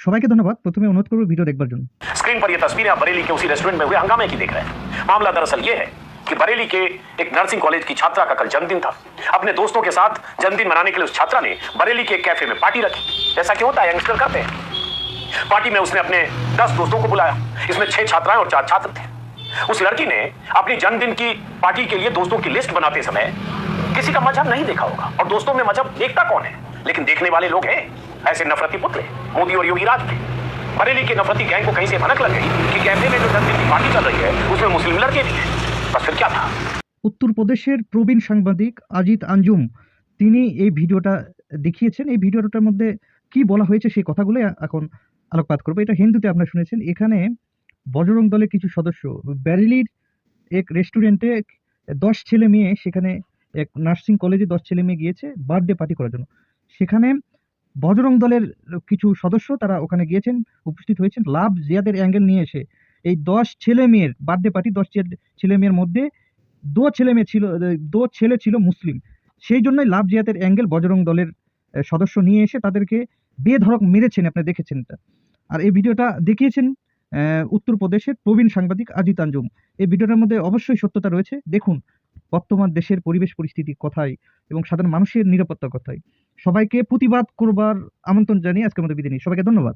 সবাইকে ধন্যবাদ। প্রথমে অনুরোধ করব ভিডিও দেখবার জন্য। स्क्रीन पर ये तस्वीरें आप बरेली के उसी रेस्टोरेंट में हुए हंगामे की देख रहे हैं। मामला दरअसल ये है कि बरेली के एक नर्सिंग कॉलेज की छात्रा का कल जन्मदिन था। अपने दोस्तों के साथ जन्मदिन मनाने के लिए उस छात्रा ने बरेली के एक कैफे में पार्टी रखी। ऐसा क्यों होता है, यंगस्टर करते हैं। पार्टी में उसने अपने 10 दोस्तों को बुलाया। इसमें 6 छात्राएं और 4 छात्र थे। उस लड़की ने अपनी जन्मदिन की पार्टी के लिए दोस्तों की लिस्ट बनाते समय किसी का मजहब नहीं देखा होगा, और दोस्तों में मजहब देखता कौन है, लेकिन देखने वाले लोग हैं ऐसे नफरती पुतले, मोदी और योगी राज के। बरेली के नफरती गैंग को कहीं से भनक लग गई कि कैफे में जो जन्मदिन की पार्टी चल रही है उसमें मुस्लिम लड़के भी हैं। बस फिर क्या था। উত্তরপ্রদেশের প্রবীণ সাংবাদিক আজিত আঞ্জুম তিনি এই ভিডিওটা দেখিয়েছেন। এই ভিডিওটার মধ্যে কি বলা হয়েছে সেই কথাগুলো এখন আলোকপাত করবো। এটা হিন্দুতে আপনারা শুনেছেন। এখানে বজরং দলের কিছু সদস্য ব্যারেলির এক রেস্টুরেন্টে 10 ছেলে মেয়ে, সেখানে এক নার্সিং কলেজে 10 ছেলে মেয়ে গিয়েছে বার্থডে পার্টি করার জন্য। সেখানে বজরং দলের কিছু সদস্য তারা ওখানে গিয়েছেন, উপস্থিত হয়েছেন। লাভ জিয়াদের অ্যাঙ্গেল নিয়ে এসে এই 10 ছেলে মেয়ের বার্থডে পার্টি, 10 ছেলে মেয়ের মধ্যে দো ছেলে ছিল মুসলিম। সেই জন্যই লাভ জিয়াদের অ্যাঙ্গেল বজরং দলের সদস্য নিয়ে এসে তাদেরকে বেধড়ক মেরেছেন। আপনি দেখেছেন এটা। আর এই ভিডিওটা দেখিয়েছেন উত্তরপ্রদেশের প্রবীণ সাংবাদিক আজিত আঞ্জুম। এই ভিডিওটার মধ্যে অবশ্যই সত্যতা রয়েছে। দেখুন বর্তমান দেশের পরিবেশ পরিস্থিতি কথাই এবং সাধারণ মানুষের নিরাপত্তার কথাই। সবাইকে প্রতিবাদ করবার আমন্ত্রণ জানিয়ে আজকের মতো বিদায় নিই। সবাইকে ধন্যবাদ।